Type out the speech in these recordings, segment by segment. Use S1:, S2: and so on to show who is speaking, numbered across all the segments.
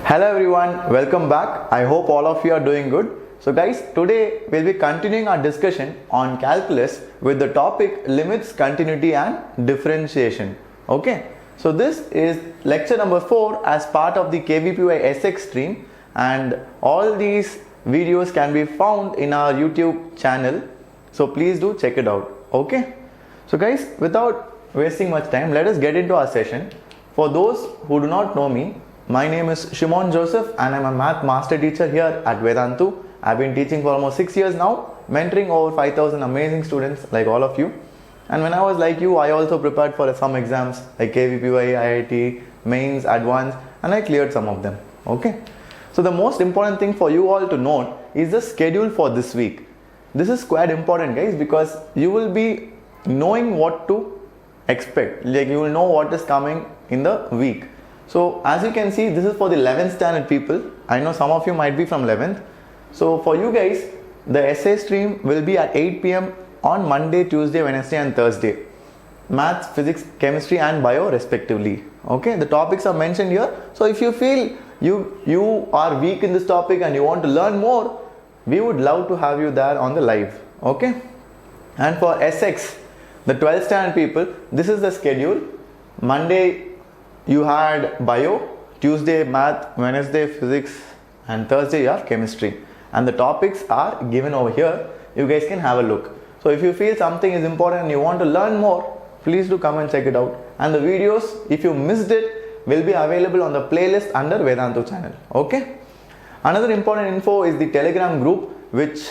S1: Hello everyone, welcome back. I hope all of you are doing good. So guys, today we'll be continuing our discussion on calculus with the topic limits, continuity and differentiation. Okay, so this is lecture number 4 as part of the KVPY SX stream, and all these videos can be found in our YouTube channel. So please do check it out. Okay, so guys, without wasting much time, let us get into our session. For those who do not know me, my name is Shimon Joseph and I'm a math master teacher here at Vedantu. I've been teaching for almost 6 years now, mentoring over 5,000 amazing students like all of you. And when I was like you, I also prepared for some exams like KVPY, IIT, mains, advanced, and I cleared some of them. Okay. So the most important thing for you all to note is the schedule for this week. This is quite important, guys, because you will be knowing what to expect. Like you will know what is coming in the week. So as you can see, this is for the 11th standard people. I know some of you might be from 11th. So for you guys, the essay stream will be at 8 p.m. on Monday, Tuesday, Wednesday and Thursday. Maths, physics, chemistry and bio respectively. Okay, the topics are mentioned here. So if you feel you are weak in this topic and you want to learn more, we would love to have you there on the live. Okay. And for SX, the 12th standard people, this is the schedule. Monday you had bio, Tuesday math, Wednesday physics and Thursday you have chemistry. And the topics are given over here. You guys can have a look. So if you feel something is important and you want to learn more, please do come and check it out. And the videos, if you missed it, will be available on the playlist under Vedantu channel. Okay. Another important info is the Telegram group, which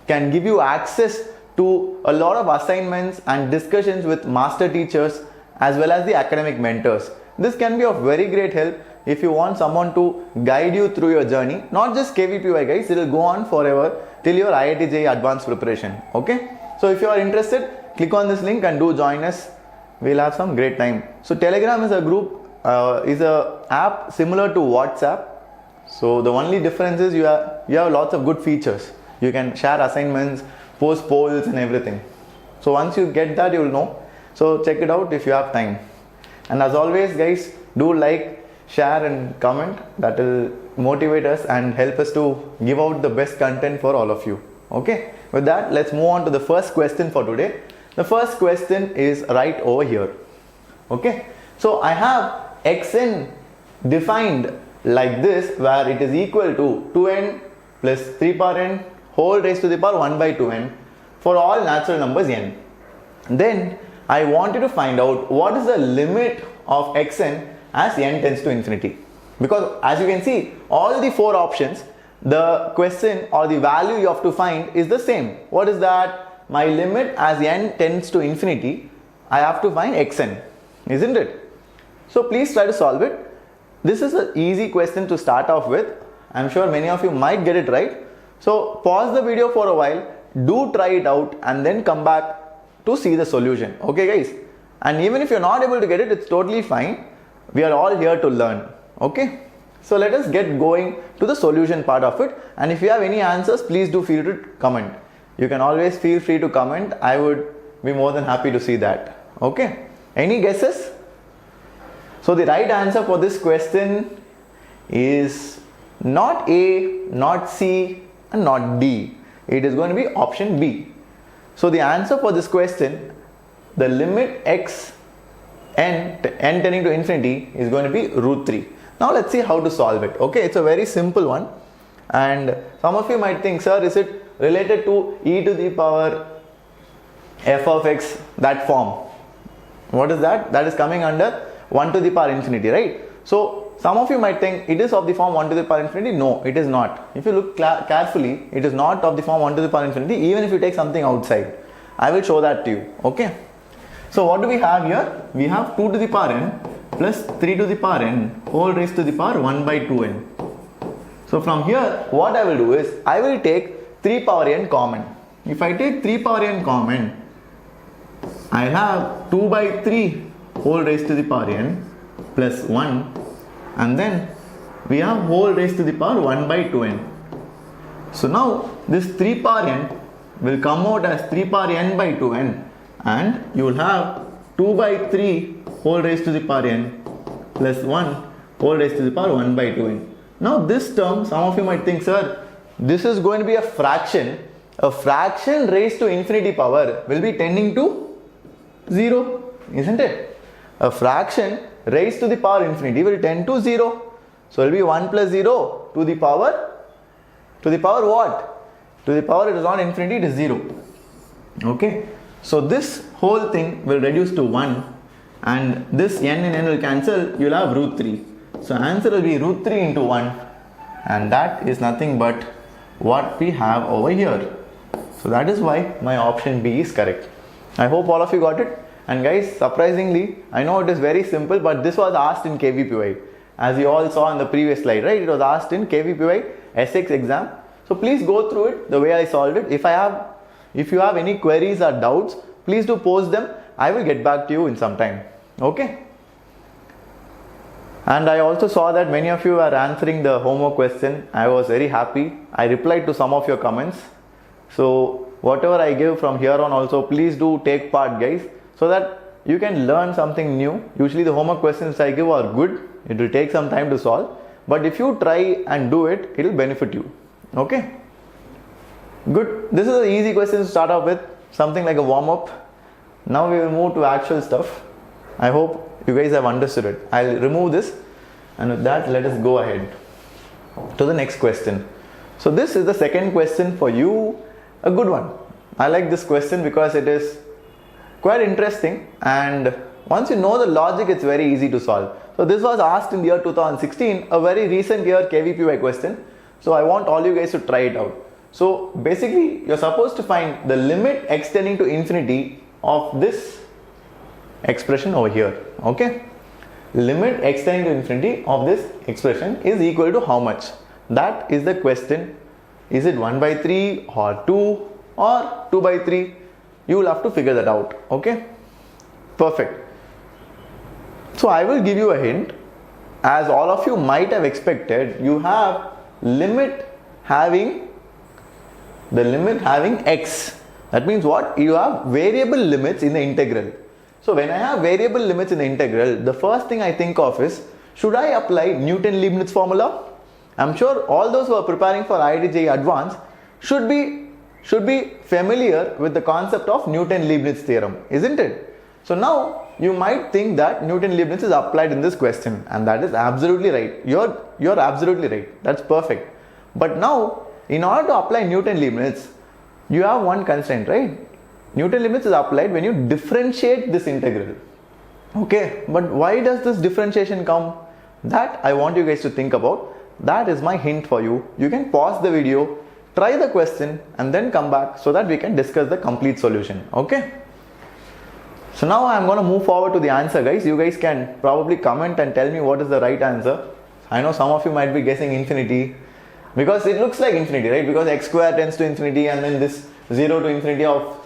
S1: can give you access to a lot of assignments and discussions with master teachers as well as the academic mentors. This can be of very great help if you want someone to guide you through your journey. Not just KVPY guys, it will go on forever till your IIT JEE advanced preparation. Okay. So if you are interested, click on this link and do join us. We'll have some great time. So Telegram is a group, is a app similar to WhatsApp. So the only difference is you have lots of good features. You can share assignments, post polls and everything. So once you get that, you will know. So check it out if you have time. And as always guys, do like, share and comment. That will motivate us and help us to give out the best content for all of you. Okay. With that, let's move on to the first question for today. The first question is right over here. Okay. So I have xn defined like this, where it is equal to 2n plus 3 power n whole raised to the power 1 by 2n for all natural numbers n. Then I want you to find out what is the limit of xn as n tends to infinity. Because as you can see, all the 4 options, the question or the value you have to find is the same. What is that? My limit as n tends to infinity, I have to find xn, isn't it? So please try to solve it. This is an easy question to start off with. I'm sure many of you might get it right. So pause the video for a while, do try it out and then come back to see the solution. Okay guys, and even if you're not able to get it, it's totally fine. We are all here to learn. Okay, so let us get going to the solution part of it, and if you have any answers, please do feel to comment. You can always feel free to comment. I would be more than happy to see that. Okay, any guesses? So the right answer for this question is not A, not C and not D. It is going to be option B. So the answer for this question, the limit x n tending to infinity is going to be root 3. Now let's see how to solve it. Okay, it's a very simple one. And some of you might think, sir, is it related to e to the power f of x, that form? What is that? That is coming under 1 to the power infinity, right? So some of you might think it is of the form 1 to the power infinity. No, it is not. If you look carefully, it is not of the form 1 to the power infinity, even if you take something outside. I will show that to you. Okay. So what do we have here? We have 2 to the power n plus 3 to the power n whole raised to the power 1 by 2n. So from here, what I will do is, I will take 3 power n common. If I take 3 power n common, I have 2 by 3 whole raised to the power n plus 1, and then we have whole raised to the power 1 by 2n. So now this 3 power n will come out as 3 power n by 2n, and you will have 2 by 3 whole raised to the power n plus 1 whole raised to the power 1 by 2n. Now this term, some of you might think, sir, this is going to be a fraction. A fraction raised to infinity power will be tending to 0, isn't it? A fraction raised to the power infinity will tend to 0. So it will be 1 plus 0 to the power what? To the power, it is not infinity, it is 0. Okay. So this whole thing will reduce to 1, and this n and n will cancel, you will have root 3. So answer will be root 3 into 1, and that is nothing but what we have over here. So that is why my option B is correct. I hope all of you got it. And guys, surprisingly, I know it is very simple, but this was asked in KVPY. As you all saw in the previous slide, right? It was asked in KVPY SX Exam. So please go through it the way I solved it. If you have any queries or doubts, please do post them. I will get back to you in some time. Okay. And I also saw that many of you are answering the homework question. I was very happy. I replied to some of your comments. So whatever I give from here on also, please do take part, guys, so that you can learn something new. Usually the homework questions I give are good. It will take some time to solve. But if you try and do it, it will benefit you. Okay. Good. This is an easy question to start off with. Something like a warm-up. Now we will move to actual stuff. I hope you guys have understood it. I'll remove this, and with that, let us go ahead to the next question. So this is the second question for you, a good one. I like this question because it is quite interesting, and once you know the logic, it's very easy to solve. So this was asked in the year 2016, a very recent year KVPY question. So I want all you guys to try it out. So basically, you're supposed to find the limit extending to infinity of this expression over here. Okay, limit extending to infinity of this expression is equal to how much? That is the question. Is it 1 by 3 or 2 or 2 by 3? You will have to figure that out. Okay, perfect. So I will give you a hint. As all of you might have expected, you have limit having x. That means what? You have variable limits in the integral. So when I have variable limits in the integral, the first thing I think of is, should I apply Newton-Leibniz formula? I'm sure all those who are preparing for IIT JEE Advanced should be familiar with the concept of Newton-Leibniz theorem, isn't it? So now you might think that Newton-Leibniz is applied in this question, and that is absolutely right. You're absolutely right. That's perfect. But now, in order to apply Newton-Leibniz, you have one constraint, right? Newton-Leibniz is applied when you differentiate this integral. Okay, but why does this differentiation come? That I want you guys to think about. That is my hint for you. You can pause the video, try the question, and then come back so that we can discuss the complete solution. Okay. So now I'm going to move forward to the answer, guys. You guys can probably comment and tell me what is the right answer. I know some of you might be guessing infinity, because it looks like infinity, right? Because x square tends to infinity, and then this 0 to infinity of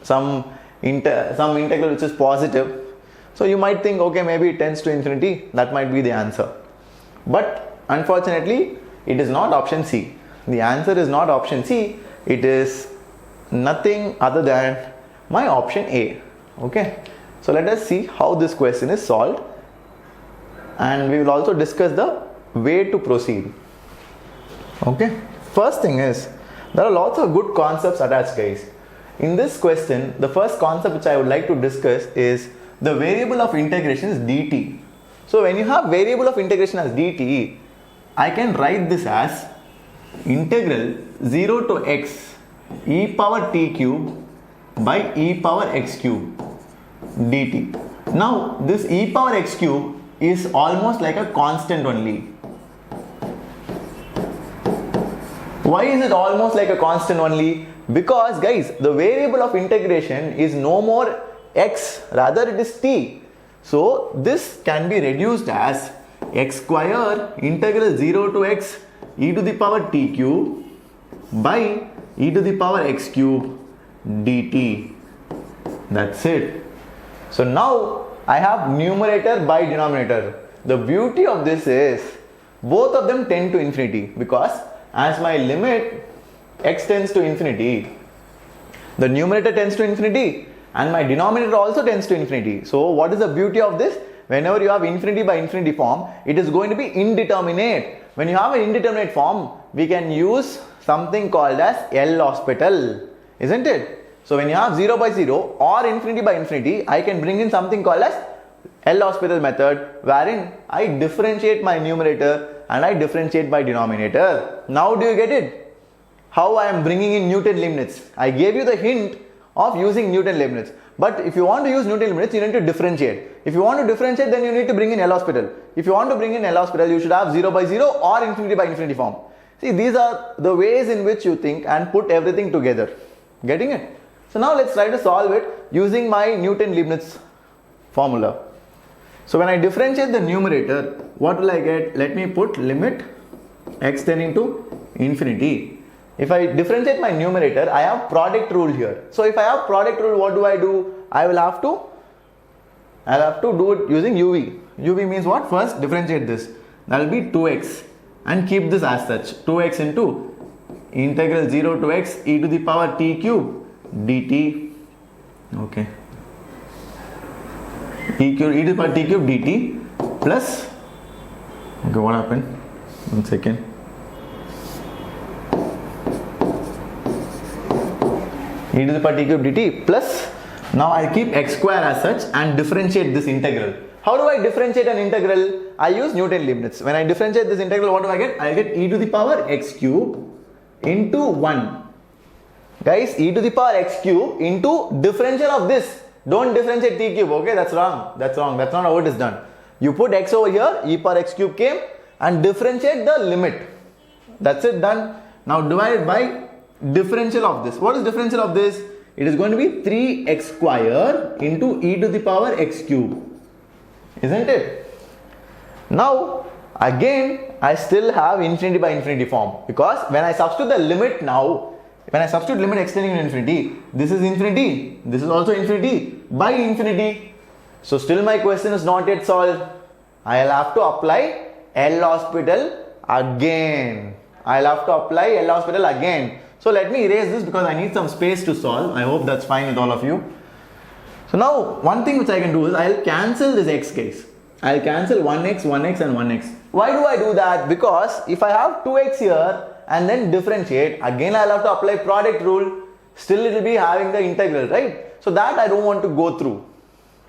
S1: some integral which is positive. So you might think, okay, maybe it tends to infinity. That might be the answer. But unfortunately, it is not option C. The answer is not option C. It is nothing other than my option A. Okay. So let us see how this question is solved, and we will also discuss the way to proceed. Okay. First thing is, there are lots of good concepts attached, guys. In this question, the first concept which I would like to discuss is the variable of integration is dt. So when you have variable of integration as dt, I can write this as integral 0 to x e power t cube by e power x cube dt. Now this e power x cube is almost like a constant only. Why is it almost like a constant only? Because, guys, the variable of integration is no more x, rather it is t. So this can be reduced as x square integral 0 to x e to the power t cube by e to the power x cube dt. That's it. So now I have numerator by denominator. The beauty of this is both of them tend to infinity, because as my limit x tends to infinity, the numerator tends to infinity and my denominator also tends to infinity. So what is the beauty of this? Whenever you have infinity by infinity form, it is going to be indeterminate. when you have an indeterminate form, we can use something called as L'Hospital, isn't it? So when you have 0 by 0 or infinity by infinity, I can bring in something called as L'Hospital method, wherein I differentiate my numerator and I differentiate my denominator. Now do you get it? How I am bringing in Newton-Leibniz. I gave you the hint of using Newton-Leibniz. But if you want to use Newton-Leibniz, you need to differentiate. If you want to differentiate, then you need to bring in L'Hospital. If you want to bring in L'Hospital, you should have 0 by 0 or infinity by infinity form. See, these are the ways in which you think and put everything together. Getting it? So now let's try to solve it using my Newton-Leibniz formula. So when I differentiate the numerator, what will I get? Let me put limit x tending to infinity. If I differentiate my numerator, I have product rule here. So if I have product rule, what do? I'll have to do it using UV. UV means what? First differentiate this. That will be 2x and keep this as such. 2x into integral 0 to x e to the power t cube dt. Okay. E to the power t cube dt plus. Okay, what happened? 1 second. E to the power t cube dt plus, now I keep x square as such and differentiate this integral. How do I differentiate an integral? I use Newton-Leibniz. When I differentiate this integral, what do I get? I get e to the power x cube into 1. Guys, e to the power x cube into differential of this. Don't differentiate t cube, okay? That's wrong. That's wrong. That's not how it is done. You put x over here, e power x cube came, and differentiate the limit. That's it, done. Now divide by differential of this. What is differential of this? It is going to be 3x square into e to the power x cube. Isn't it? Now again I still have infinity by infinity form, because when I substitute the limit now, when I substitute limit x tending to infinity, this is infinity, this is also infinity by infinity. So still my question is not yet solved. I'll have to apply L'Hospital again. So let me erase this because I need some space to solve. I hope that's fine with all of you. So now one thing which I can do is I'll cancel this x case. I'll cancel 1x, 1x and 1x. Why do I do that? Because if I have 2x here and then differentiate, again I'll have to apply product rule. Still it will be having the integral, right? So that I don't want to go through.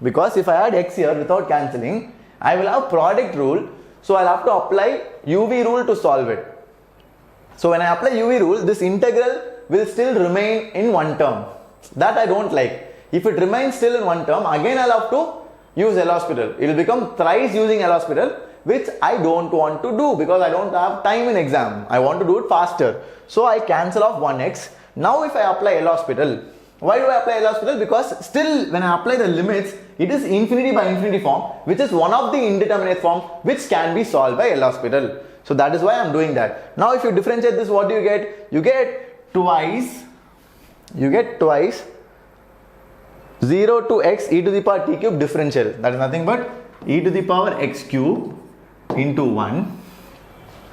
S1: Because if I add x here without cancelling, I will have product rule. So I'll have to apply UV rule to solve it. So when I apply UV rule, this integral will still remain in one term. That I don't like. If it remains still in one term, again I'll have to use L'Hospital. It will become thrice using L'Hospital, which I don't want to do because I don't have time in exam. I want to do it faster. So I cancel off 1x. Now if I apply L'Hospital, why do I apply L'Hospital? Because still when I apply the limits, it is infinity by infinity form, which is one of the indeterminate forms which can be solved by L'Hospital. So that is why I am doing that. Now if you differentiate this, what do you get? You get twice 0 to x e to the power t cube differential. That is nothing but e to the power x cube into 1.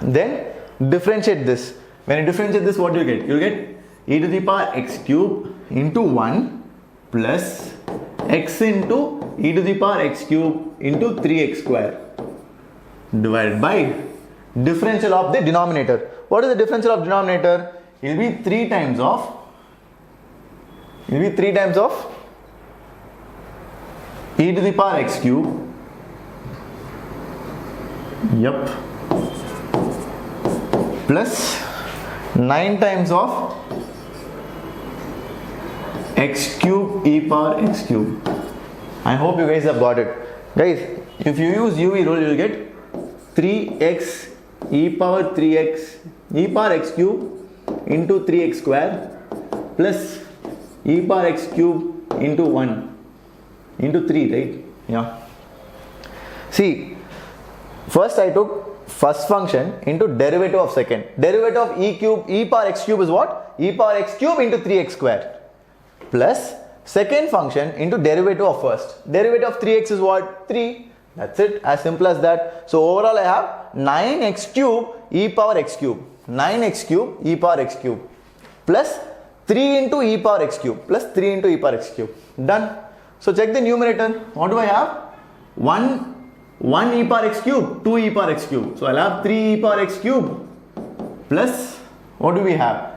S1: Then differentiate this. When you differentiate this, what do you get? You will get e to the power x cube into 1 plus x into e to the power x cube into 3x square divided by differential of the denominator. What is the differential of denominator? It will be 3 times of e to the power x cube, plus 9 times of x cube e power x cube. I hope you guys have got it. Guys, if you use UV rule, you will get 3x e power 3x e power x cube into 3x square plus e power x cube into 1 into 3, right? Yeah. See, first I took first function into derivative of second. Derivative of e power x cube is what? E power x cube into 3x square plus second function into derivative of first. Derivative of 3x is what? 3. That's it, as simple as that. So overall I have 9x cube e power x cube. 9x cube e power x cube plus 3 into e power x cube plus 3 into e power x cube. Done. So check the numerator. What do I have? 1 1 e power x cube, 2 e power x cube. So I'll have 3 e power x cube plus, what do we have?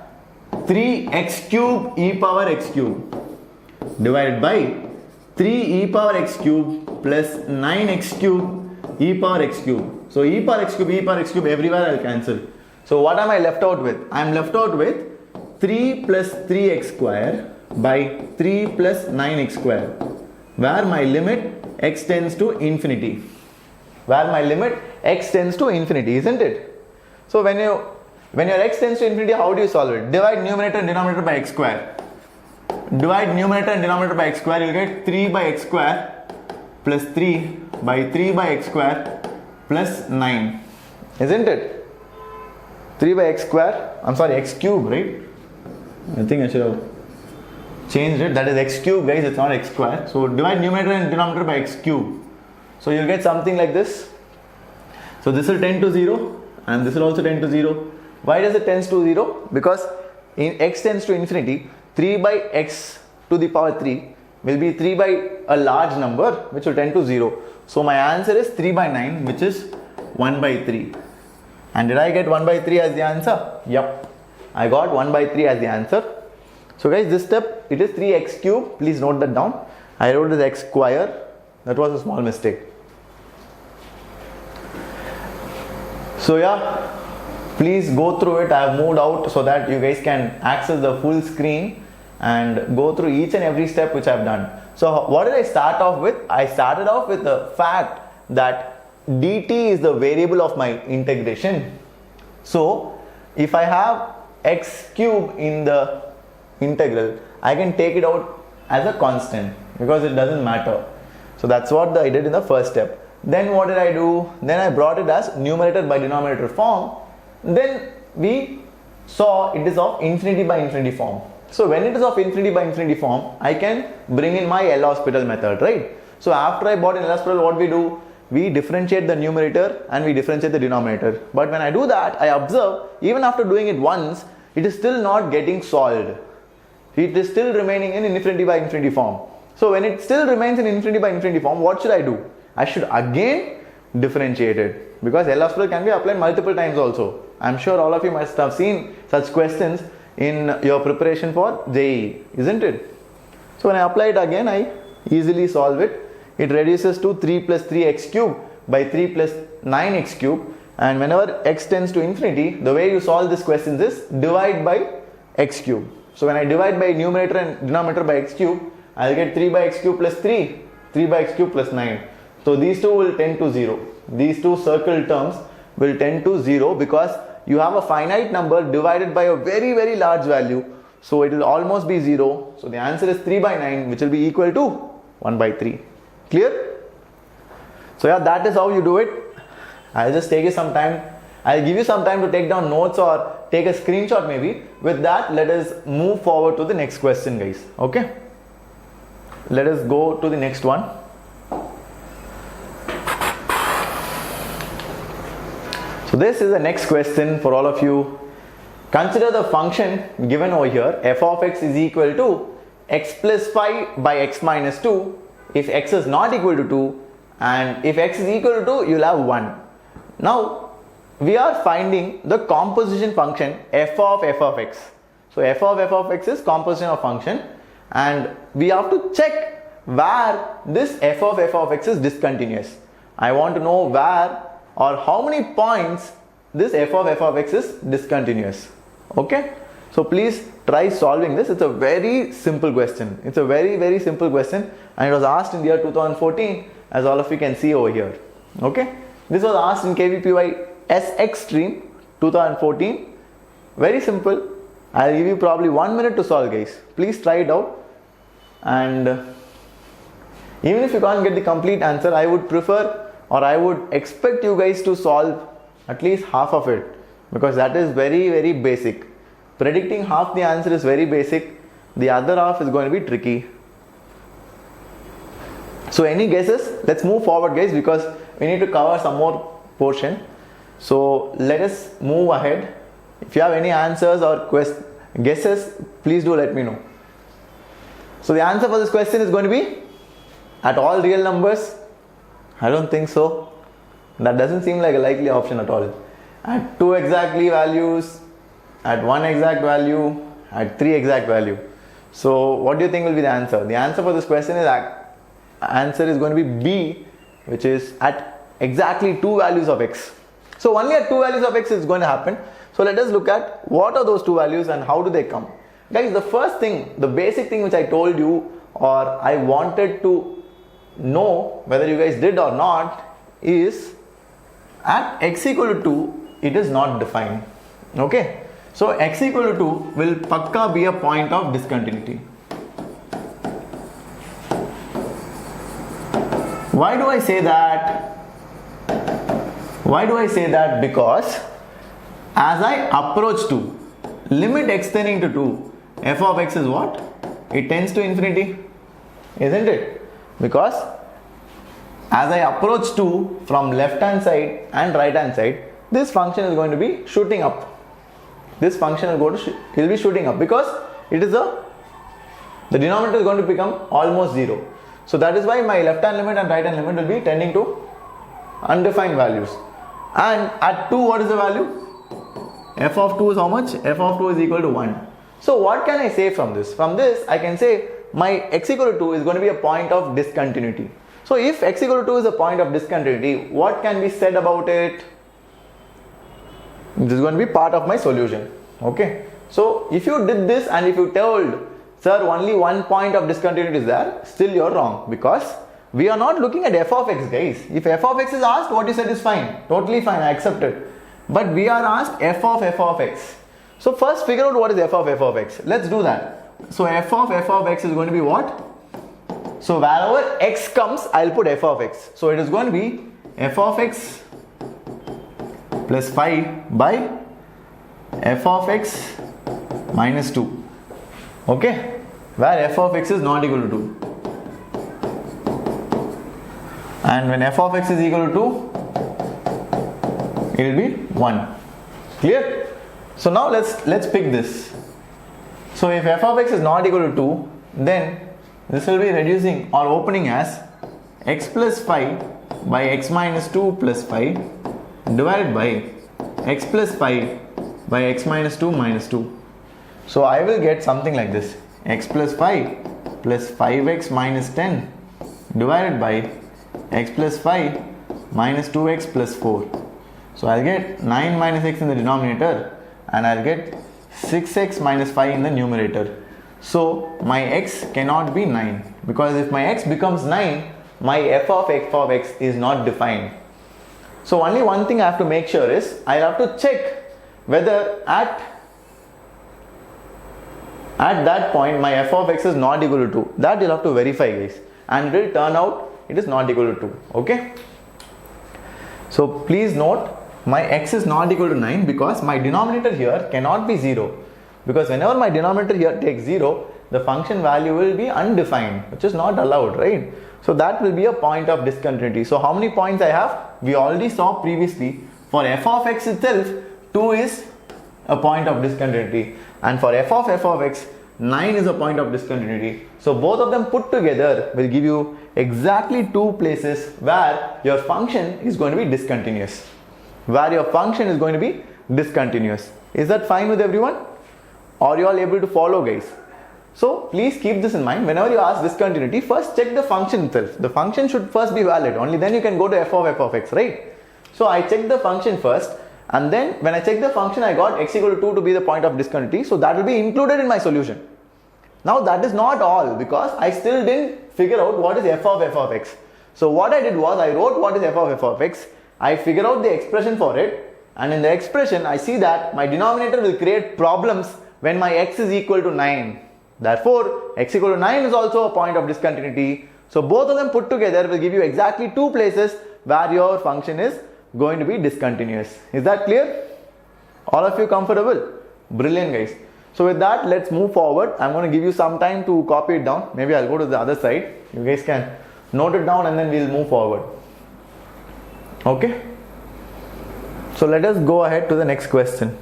S1: 3x cube e power x cube divided by 3 e power x cube plus 9x cube e power x cube. So e power x cube everywhere I'll cancel. So what am I left out with? I am left out with 3 plus 3x square by 3 plus 9x square, where my limit x tends to infinity. Where my limit x tends to infinity, isn't it? So when your x tends to infinity, how do you solve it? Divide numerator and denominator by x square. Divide numerator and denominator by x square, you'll get 3 by x square plus 3 by 3 by x square plus 9. Isn't it? 3 by x square, I'm sorry, x cube, right? I think I should have changed it. That is x cube, guys, it's not x square. So divide numerator and denominator by x cube. So you'll get something like this. So this will tend to 0 and this will also tend to 0. Why does it tend to 0? Because in x tends to infinity, 3 by x to the power 3 will be 3 by a large number which will tend to 0. So my answer is 3 by 9, which is 1 by 3. And did I get 1 by 3 as the answer? Yep, I got 1 by 3 as the answer. So guys, this step, it is 3x cube. Please note that down. I wrote as x square. That was a small mistake. So yeah, please go through it. I have moved out so that you guys can access the full screen and go through each and every step which I have done. So what did I start off with? I started off with the fact that dt is the variable of my integration. So if I have x cube in the integral, I can take it out as a constant because it doesn't matter. So that's what I did in the first step. Then what did I do? Then I brought it as numerator by denominator form. Then we saw it is of infinity by infinity form. So when it is of infinity by infinity form, I can bring in my L'Hospital method, right? So after I brought in L'Hospital, what we do? We differentiate the numerator and we differentiate the denominator. But when I do that, I observe even after doing it once, it is still not getting solved. It is still remaining in infinity by infinity form. So when it still remains in infinity by infinity form, what should I do? I should again differentiate it, because L'Hospital can be applied multiple times also. I'm sure all of you must have seen such questions in your preparation for JEE, isn't it? So when I apply it again, I easily solve it. It reduces to 3 plus 3x cube by 3 plus 9x cube, and whenever x tends to infinity, the way you solve this question is divide by x cube. So when I divide by numerator and denominator by x cube, I'll get 3 by x cube plus 3, 3 by x cube plus 9. So these two will tend to 0. These two circle terms will tend to 0 because you have a finite number divided by a very, very large value. So it will almost be 0. So the answer is 3 by 9, which will be equal to 1 by 3. Clear? So yeah, that is how you do it. I'll just take you some time. I'll give you some time to take down notes or take a screenshot maybe. With that, let us move forward to the next question, guys. Okay? Let us go to the next one. So this is the next question for all of you. Consider the function given over here, f of x is equal to x plus 5 by x minus 2 if x is not equal to 2, and if x is equal to 2, you'll have 1. Now we are finding the composition function f of x. So f of x is composition of function, and we have to check where this f of x is discontinuous. I want to know where or how many points this f of x is discontinuous. Okay, so please try solving this. It's a very simple question. It's a very, very simple question, and it was asked in the year 2014, as all of you can see over here. Okay, this was asked in KVPY SX stream 2014. Very simple. I'll give you probably 1 minute to solve, guys. Please try it out, and even if you can't get the complete answer, I would prefer or I would expect you guys to solve at least half of it, because that is very, very basic. Predicting half the answer is very basic. The other half is going to be tricky. So any guesses? Let's move forward, guys, because we need to cover some more portion. So let us move ahead. If you have any answers or guesses, please do let me know. So the answer for this question is going to be at all real numbers. I don't think so. That doesn't seem like a likely option at all. At 2 exactly values, at 1 exact value, at 3 exact value. So what do you think will be the answer? The answer for this question is answer is going to be B, which is at exactly 2 values of x. So only at 2 values of x is going to happen. So let us look at what are those 2 values and how do they come. Guys, the first thing, the basic thing which I told you or I wanted to know whether you guys did or not is at x equal to 2, it is not defined. Okay. So x equal to 2 will pakka be a point of discontinuity. Why do I say that? Why do I say that? Because as I approach 2, limit x tending to 2, f of x is what? It tends to infinity, isn't it? Because as I approach 2 from left hand side and right hand side, this function is going to be shooting up. This function will be shooting up because it is the denominator is going to become almost 0. So that is why my left hand limit and right hand limit will be tending to undefined values. And at 2, what is the value? F of 2 is how much? F of 2 is equal to 1. So what can I say from this? From this I can say my x equal to 2 is going to be a point of discontinuity. So if x equal to 2 is a point of discontinuity, what can be said about it? This is going to be part of my solution. Okay. So if you did this and if you told, sir, only one point of discontinuity is there, still you're wrong, because we are not looking at f of x, guys. If f of x is asked, what you said is fine, totally fine, I accept it. But we are asked f of x. So first figure out what is f of x. Let's do that. So f of x is going to be what? So wherever x comes, I'll put f of x. So it is going to be f of x plus 5 by f of x minus 2. Okay, where f of x is not equal to 2. And when f of x is equal to 2, it will be 1. Clear? So now let's pick this. So if f of x is not equal to 2, then this will be reducing or opening as x plus 5 by x minus 2 plus 5 divided by x plus 5 by x minus 2 minus 2. So I will get something like this: x plus 5 plus 5x minus 10 divided by x plus 5 minus 2x plus 4. So I'll get 9 minus x in the denominator and I'll get 6x minus 5 in the numerator. So my x cannot be 9, because if my x becomes 9, my f of x is not defined. So only one thing I have to make sure is I have to check whether at that point my f of x is not equal to 2. That you'll have to verify, guys, and it will turn out it is not equal to 2. Okay. So please note, my x is not equal to 9 because my denominator here cannot be 0. Because whenever my denominator here takes 0, the function value will be undefined, which is not allowed, right? So that will be a point of discontinuity. So how many points I have? We already saw previously. For f of x itself, 2 is a point of discontinuity, and for f of x, 9 is a point of discontinuity. So both of them put together will give you exactly 2 places where your function is going to be discontinuous. Is that fine with everyone? Are you all able to follow, guys? So please keep this in mind. Whenever you ask discontinuity, first check the function itself. The function should first be valid. Only then you can go to f of x, right? So I check the function first, and then when I check the function, I got x equal to 2 to be the point of discontinuity. So that will be included in my solution. Now that is not all, because I still didn't figure out what is f of x. So what I did was I wrote what is f of x. I figured out the expression for it, and in the expression I see that my denominator will create problems when my x is equal to 9. Therefore, x equal to 9 is also a point of discontinuity. So both of them put together will give you exactly 2 places where your function is going to be discontinuous. Is that clear? All of you comfortable? Brilliant, guys. So with that, let's move forward. I'm going to give you some time to copy it down. Maybe I'll go to the other side. You guys can note it down and then we'll move forward. Okay? So let us go ahead to the next question.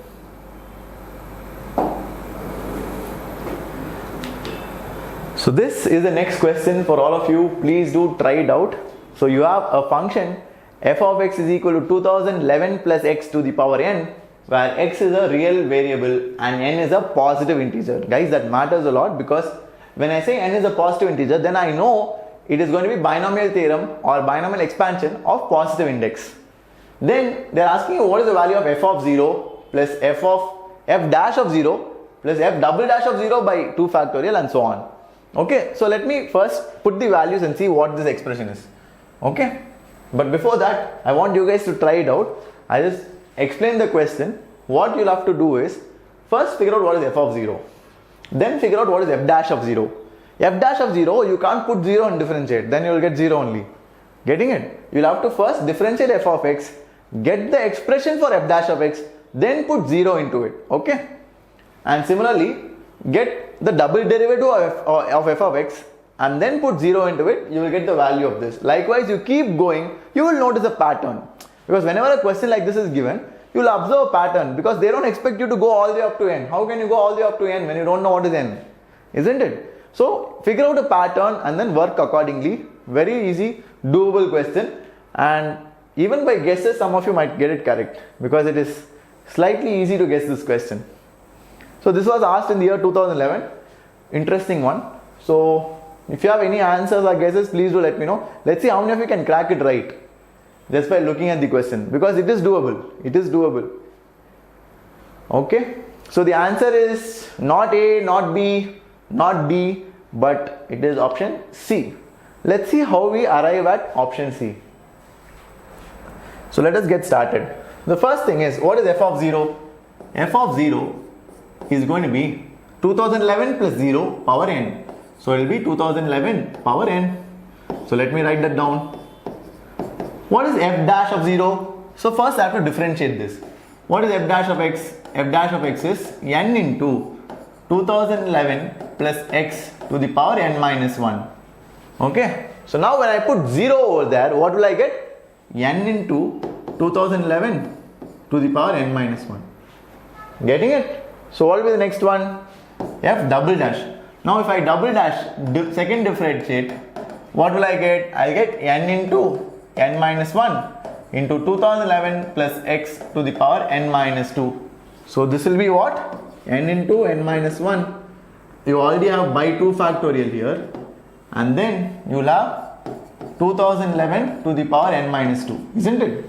S1: So this is the next question for all of you. Please do try it out. So you have a function f of x is equal to 2011 plus x to the power n, where x is a real variable and n is a positive integer. Guys, that matters a lot, because when I say n is a positive integer, then I know it is going to be binomial theorem or binomial expansion of positive index. Then they are asking you what is the value of f of 0 plus f dash of 0 plus f double dash of 0 by 2 factorial and so on. Okay, so let me first put the values and see what this expression is. Okay, but before that, I want you guys to try it out. I just explain the question. What you'll have to do is first figure out what is f of 0, then figure out what is f dash of 0. F dash of 0, you can't put 0 and differentiate, then you will get 0 only. Getting it? You'll have to first differentiate f of x, get the expression for f dash of x, then put 0 into it. Okay, and similarly get the double derivative of f of x and then put 0 into it, you will get the value of this. Likewise, you keep going, you will notice a pattern, because whenever a question like this is given, you will observe a pattern, because they don't expect you to go all the way up to n. How can you go all the way up to n when you don't know what is n? Isn't it? So figure out a pattern and then work accordingly. Very easy, doable question, and even by guesses some of you might get it correct, because it is slightly easy to guess this question. So this was asked in the year 2011. Interesting one. So if you have any answers or guesses, please do let me know. Let's see how many of you can crack it right just by looking at the question, because it is doable. It is doable. Okay, so the answer is not A, not B, not D, but it is option C. Let's see how we arrive at option C. So let us get started. The first thing is, what is f of 0? F of 0 is going to be 2011 plus 0 power n. So it will be 2011 power n. So let me write that down. What is f dash of 0? So first I have to differentiate this. What is f dash of x? F dash of x is n into 2011 plus x to the power n minus 1. Okay. So now when I put 0 over there, what will I get? N into 2011 to the power n minus 1. Getting it? So what will be the next one? F double dash. Now if I double dash second differentiate, what will I get? I'll get n into n minus 1 into 2011 plus x to the power n minus 2. So this will be what? N into n minus 1. You already have by 2 factorial here, and then you will have 2011 to the power n minus 2, isn't it?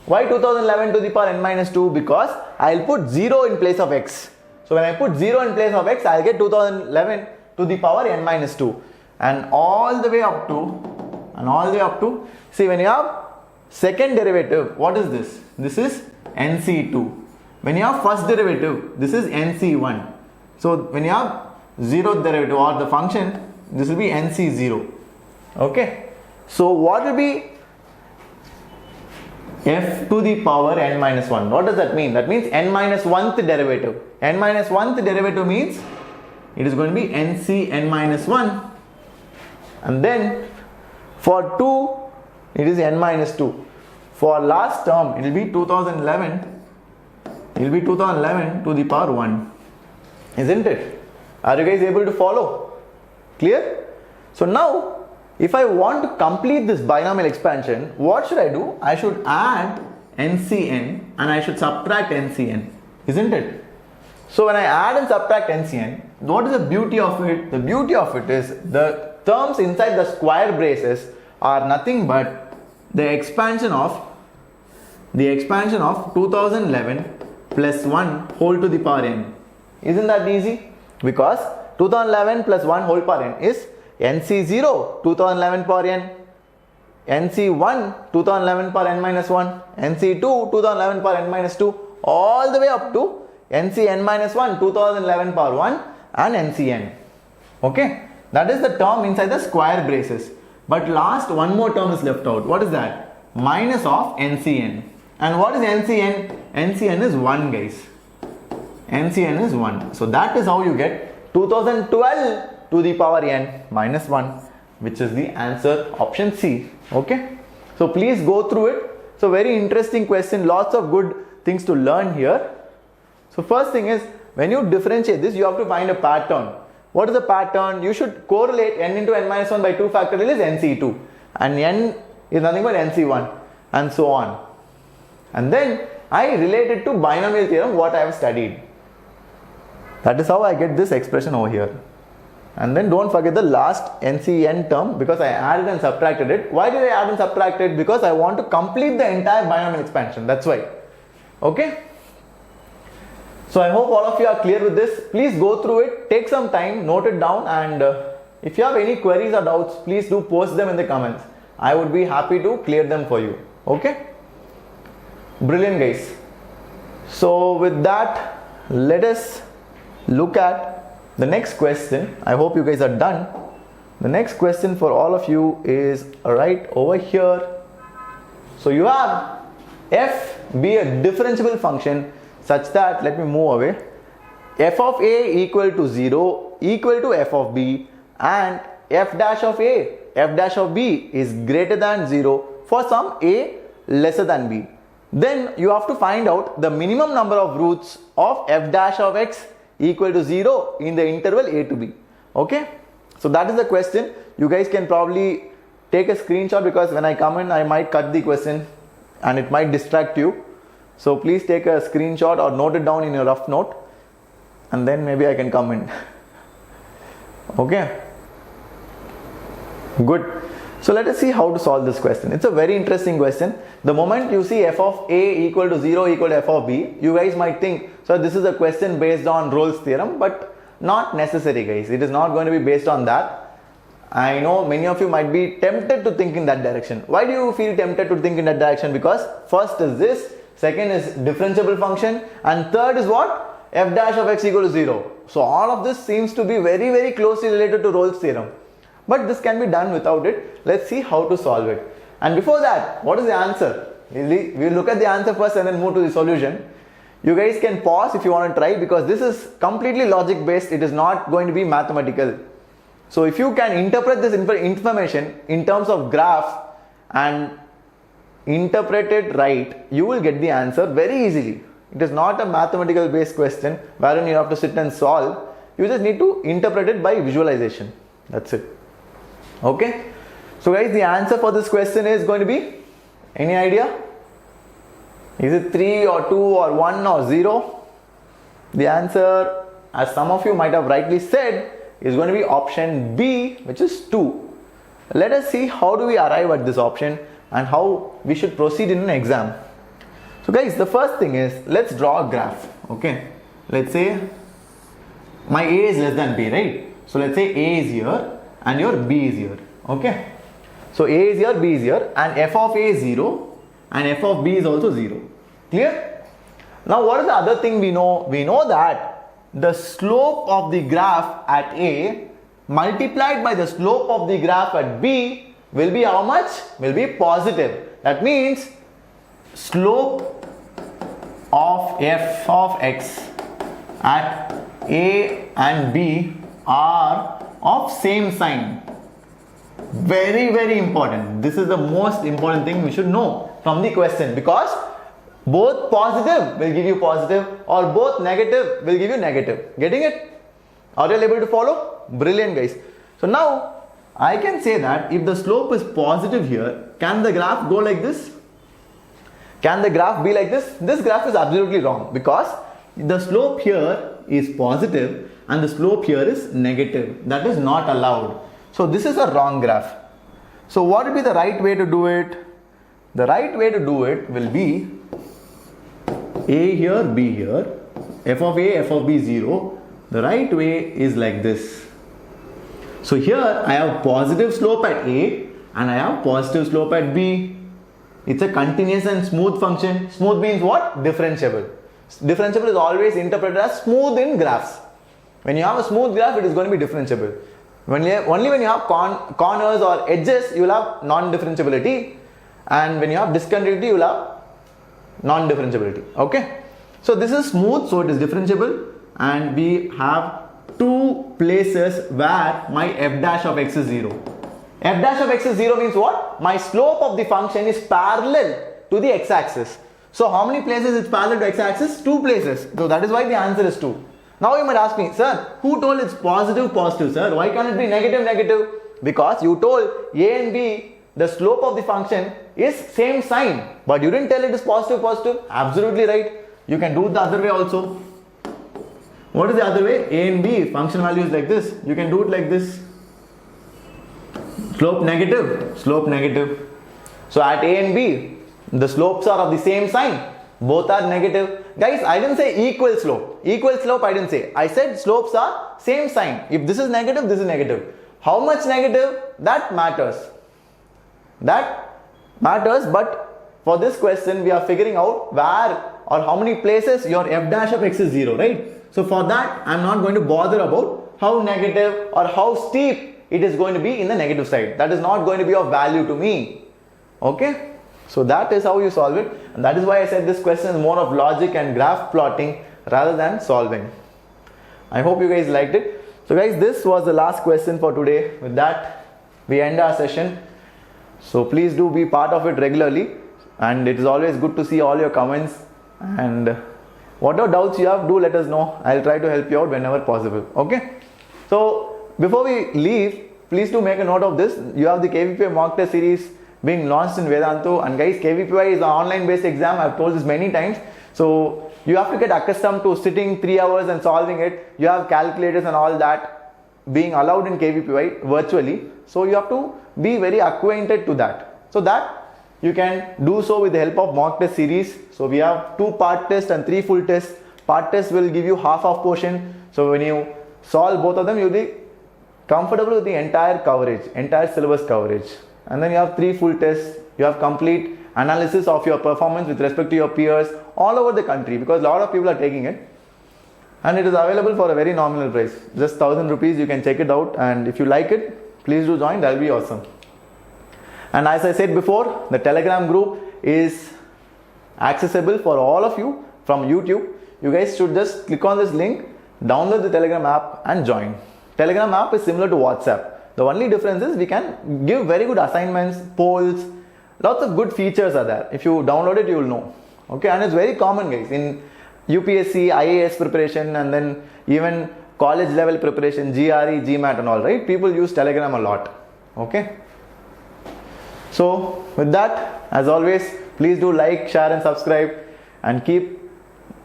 S1: Why 2011 to the power n minus 2? Because I will put 0 in place of x. So when I put 0 in place of x, I will get 2011 to the power n minus 2, and all the way up to, see, when you have second derivative, what is this? This is nc2. When you have first derivative, this is nc1. So when you have zeroth derivative or the function, this will be nc0. Okay. So what will be f to the power n minus 1? What does that mean? That means n minus 1th derivative. N minus 1th derivative means it is going to be nc n minus 1, and then for 2 it is n minus 2. For last term it will be 2011. It will be 2011 to the power 1. Isn't it? Are you guys able to follow? Clear? So now if I want to complete this binomial expansion, what should I do? I should add ncn and I should subtract ncn. Isn't it? So when I add and subtract ncn, what is the beauty of it? The beauty of it is the terms inside the square braces are nothing but the expansion of 2011 plus 1 whole to the power n. Isn't that easy? Because 2011 plus 1 whole power n is nc0 2011 power n, nc1 2011 power n minus 1, nc2 2011 power n minus 2, all the way up to ncn minus 1 2011 power 1 and ncn. Okay, that is the term inside the square braces. But last one more term is left out. What is that? Minus of ncn. And what is ncn? ncn is 1, guys. ncn is 1. So that is how you get 2012 to the power n minus 1, which is the answer, option C. Okay, so please go through it. So very interesting question, lots of good things to learn here. So first thing is, when you differentiate this, you have to find a pattern. What is the pattern? You should correlate n into n minus 1 by 2 factorial is nc2, and n is nothing but nc1. and so on. And then I relate it to binomial theorem, what I have studied. That is how I get this expression over here. And then don't forget the last NCN term, because I added and subtracted it. Why did I add and subtract it? Because I want to complete the entire binomial expansion. That's why. Okay. So I hope all of you are clear with this. Please go through it, take some time, note it down, and if you have any queries or doubts, please do post them in the comments. I would be happy to clear them for you. Okay. Brilliant, guys. So with that, let us look at the next question. I hope you guys are done. The next question for all of you is right over here. So you have f be a differentiable function such that, let me move away, f of a equal to 0 equal to f of b, and f dash of a, f dash of b is greater than 0 for some a lesser than b. Then you have to find out the minimum number of roots of f dash of x equal to 0 in the interval a to b. Okay, so that is the question. You guys can probably take a screenshot, because when I come in I might cut the question and it might distract you. So please take a screenshot or note it down in your rough note, and then maybe I can come in. Okay, good. So let us see how to solve this question. It's a very interesting question. The moment you see f of a equal to 0 equal to f of b, you guys might think, so this is a question based on Rolle's theorem, but not necessary, guys. It is not going to be based on that. I know many of you might be tempted to think in that direction. Why do you feel tempted to think in that direction? Because first is this, second is differentiable function, and third is what? F dash of x equal to 0. So all of this seems to be very, very closely related to Rolle's theorem. But this can be done without it. Let's see how to solve it. And before that, what is the answer? We'll look at the answer first and then move to the solution. You guys can pause if you want to try, because this is completely logic based. It is not going to be mathematical. So if you can interpret this information in terms of graph and interpret it right, you will get the answer very easily. It is not a mathematical based question wherein you have to sit and solve. You just need to interpret it by visualization. That's it. Okay. So guys, the answer for this question is going to be, any idea? Is it 3 or 2 or 1 or 0? The answer, as some of you might have rightly said, is going to be option B, which is 2. Let us see how do we arrive at this option and how we should proceed in an exam. So guys, the first thing is, let's draw a graph. Okay, let's say my A is less than B, right? So let's say A is here and your B is here. Okay, so A is here, B is here, and f of A is 0 and f of B is also 0. Clear? Now what is the other thing we know? We know that the slope of the graph at A multiplied by the slope of the graph at B will be how much? Will be positive. That means slope of f of x at A and B are of same sign. Very, very important. This is the most important thing we should know from the question, because both positive will give you positive or both negative will give you negative. Getting it? Are you able to follow? Brilliant, guys. So now I can say that if the slope is positive here, can the graph go like this? Can the graph be like this? This graph is absolutely wrong, because the slope here is positive and the slope here is negative. That is not allowed. So this is a wrong graph. So what will be the right way to do it? The right way to do it will be A here, B here, f of A, f of B 0. The right way is like this. So here I have positive slope at A and I have positive slope at B. It's a continuous and smooth function. Smooth means what? Differentiable. Differentiable is always interpreted as smooth in graphs. When you have a smooth graph, it is going to be differentiable. Only when you have corners or edges, you will have non-differentiability, and when you have discontinuity, you will have non-differentiability. Okay, so this is smooth, so it is differentiable, and we have two places where my f dash of x is 0. F dash of x is 0 means what? My slope of the function is parallel to the x-axis. So how many places it's parallel to x-axis? 2 places. So that is why the answer is 2. Now you might ask me, sir, who told it's positive, positive, sir? Why can't it be negative, negative? Because you told A and B the slope of the function is same sign, but you didn't tell it is positive, positive. Absolutely right. You can do it the other way also. What is the other way? A and B, function value is like this. You can do it like this. Slope negative, slope negative. So at A and B, the slopes are of the same sign. Both are negative. Guys, I didn't say equal slope. Equal slope I didn't say. I said slopes are same sign. If this is negative, this is negative. How much negative? That matters. That matters, but for this question, we are figuring out where or how many places your f dash of x is 0, right? So for that, I am not going to bother about how negative or how steep it is going to be in the negative side. That is not going to be of value to me. Okay? So that is how you solve it. And that is why I said this question is more of logic and graph plotting rather than solving. I hope you guys liked it. So guys, this was the last question for today. With that, we end our session. So please do be part of it regularly. And it is always good to see all your comments. And whatever doubts you have, do let us know. I'll try to help you out whenever possible. Okay? So before we leave, please do make a note of this. You have the KVPY mock test series being launched in Vedantu, and guys, KVPY is an online based exam. I've told this many times. So you have to get accustomed to sitting 3 hours and solving it. You have calculators and all that being allowed in KVPY virtually. So you have to be very acquainted to that. So that you can do so with the help of mock test series. So we have 2 part tests and 3 full tests. Part test will give you half of portion. So when you solve both of them, you'll be comfortable with the entire coverage, entire syllabus coverage. And then you have 3 full tests. You have complete analysis of your performance with respect to your peers all over the country, because a lot of people are taking it. And it is available for a very nominal price. Just 1,000 rupees. You can check it out. And if you like it, please do join. That will be awesome. And as I said before, the Telegram group is accessible for all of you from YouTube. You guys should just click on this link, download the Telegram app and join. Telegram app is similar to WhatsApp. The only difference is we can give very good assignments, polls, lots of good features are there. If you download it, you will know. Okay, and it's very common, guys, in UPSC, IAS preparation, and then even college level preparation, GRE, GMAT and all, right? People use Telegram a lot. Okay. So with that, as always, please do like, share and subscribe, and keep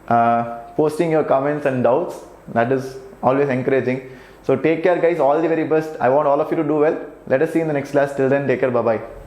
S1: posting your comments and doubts. That is always encouraging. So take care, guys. All the very best. I want all of you to do well. Let us see you in the next class. Till then, take care. Bye-bye.